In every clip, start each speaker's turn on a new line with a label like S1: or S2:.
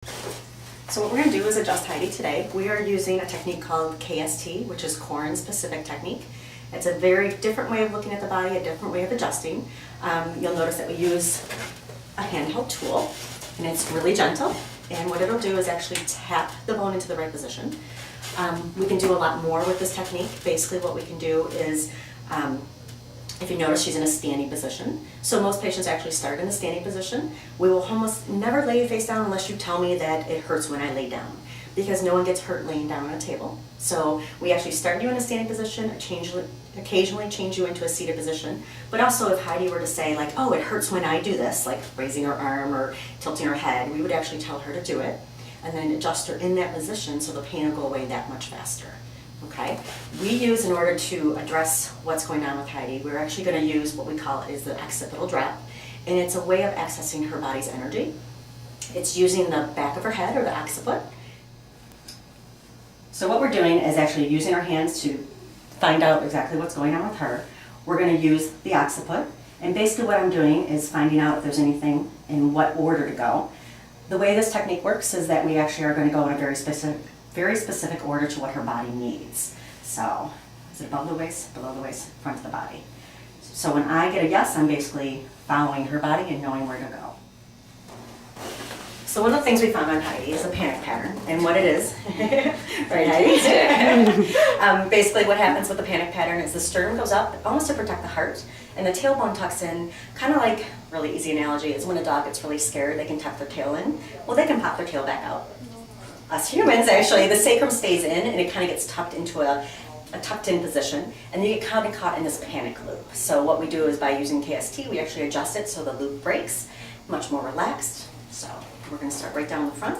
S1: So what we're going to do is adjust Heidi today. We are using a technique called KST, which is Corin specific technique. It's a very different way of looking at the body, a different way of adjusting. You'll notice that we use a handheld tool, and it's really gentle. And what it'll do is actually tap the bone into the right position. We can do a lot more with this technique. Basically what we can do is, if you notice, she's in a standing position. So most patients actually start in a standing position. We will almost never lay you face down unless you tell me that it hurts when I lay down, because no one gets hurt laying down on a table. So we actually start you in a standing position, occasionally change you into a seated position. But also if Heidi were to say like, oh, it hurts when I do this, like raising her arm or tilting her head, we would actually tell her to do it and then adjust her in that position so the pain will go away that much faster. Okay, we use, in order to address what's going on with Heidi, we're actually going to use what we call is the occipital drop, and it's a way of accessing her body's energy. It's using the back of her head, or the occiput. So what we're doing is actually using our hands to find out exactly what's going on with her. We're going to use the occiput, and basically what I'm doing is finding out if there's anything in what order to go. The way this technique works is that we actually are going to go in a very specific order to what her body needs. So, is it above the waist, below the waist, front of the body? So when I get a yes, I'm basically following her body and knowing where to go. So one of the things we found on Heidi is a panic pattern, and what it is, right Heidi? Basically what happens with the panic pattern is the sternum goes up almost to protect the heart, and the tailbone tucks in, kind of like, really easy analogy is when a dog gets really scared, they can tuck their tail in. Well, they can pop their tail back out. Us humans, actually, the sacrum stays in and it kind of gets tucked into a tucked in position, and you get kind of caught in this panic loop. So what we do is by using KST, we actually adjust it so the loop breaks, much more relaxed. So we're going to start right down the front.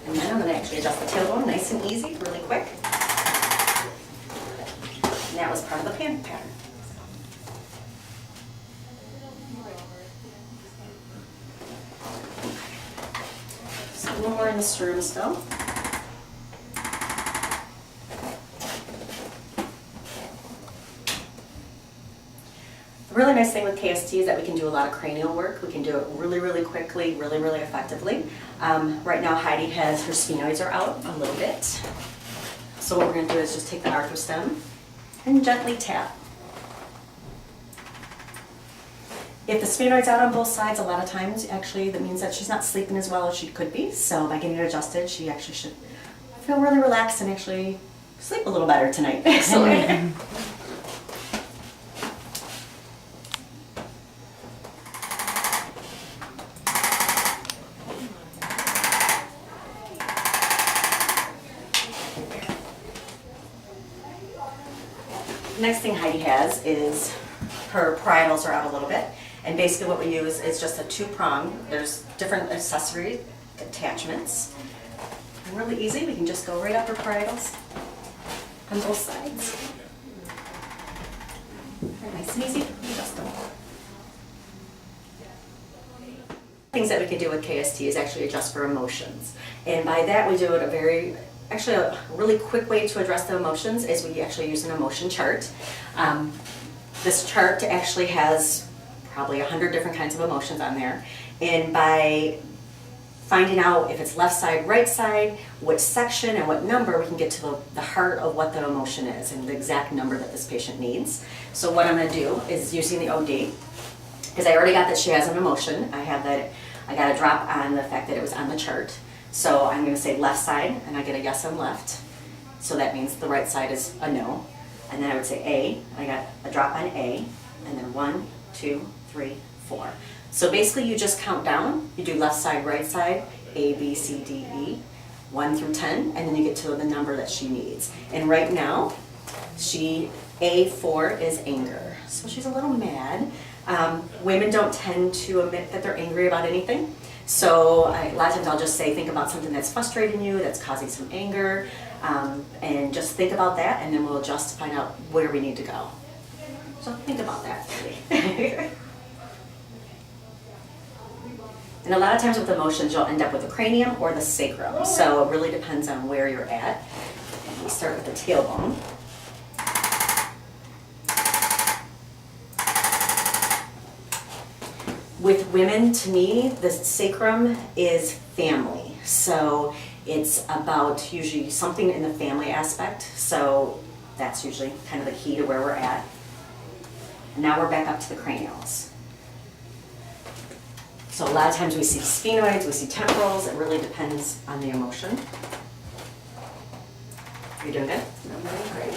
S1: And then I'm going to actually adjust the tailbone nice and easy, really quick. And that was part of the panic pattern. So a little more in the sternum still. The really nice thing with KST is that we can do a lot of cranial work. We can do it really, really quickly, really, really effectively. Right now Heidi has, her sphenoids are out a little bit. So what we're going to do is just take the arthrostem and gently tap. If the sphenoid's out on both sides, a lot of times actually that means that she's not sleeping as well as she could be. So by getting it adjusted, she actually should feel really relaxed and actually sleep a little better tonight. Excellent. Next thing Heidi has is her parietals are out a little bit, and basically what we use is just a two-prong. There's different accessory attachments. And really easy, we can just go right up her parietals on both sides. Very nice and easy, adjustable. Things that we can do with KST is actually adjust for emotions, and by that we do it a really quick way to address the emotions is we actually use an emotion chart. This chart actually has probably 100 different kinds of emotions on there, and by finding out if it's left side, right side, what section and what number, we can get to the heart of what the emotion is and the exact number that this patient needs. So what I'm going to do is using the OD, because I already got that she has an emotion. I got a drop on the fact that it was on the chart. So I'm going to say left side, and I get a yes on left. So that means the right side is a no. And then I would say A, and I got a drop on A, and then 1, 2, 3, 4. So basically you just count down. You do left side, right side, A, B, C, D, E, 1 through 10, and then you get to the number that she needs. And right now, A4 is anger. So she's a little mad. Women don't tend to admit that they're angry about anything. So a lot of times I'll just say, think about something that's frustrating you, that's causing some anger, and just think about that, and then we'll adjust to find out where we need to go. So think about that. And a lot of times with emotions, you'll end up with the cranium or the sacrum. So it really depends on where you're at. And we start with the tailbone. With women, to me, the sacrum is family. So it's about usually something in the family aspect. So that's usually kind of the key to where we're at. And now we're back up to the cranials. So a lot of times we see sphenoids, we see temporals. It really depends on the emotion. You doing good? Great.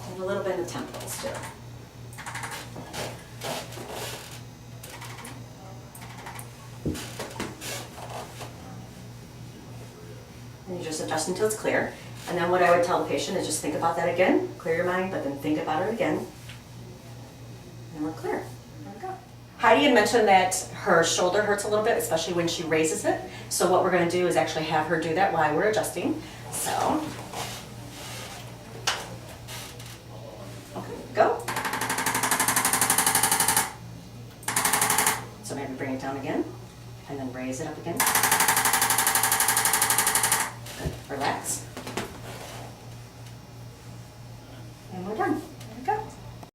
S1: And a little bit of temporals too. And you just adjust until it's clear. And then what I would tell the patient is just think about that again, clear your mind, but then think about it again. And we're clear. There we go. Heidi had mentioned that her shoulder hurts a little bit, especially when she raises it. So what we're going to do is actually have her do that while we're adjusting. So, okay, go. So maybe bring it down again, and then raise it up again. Good. Relax.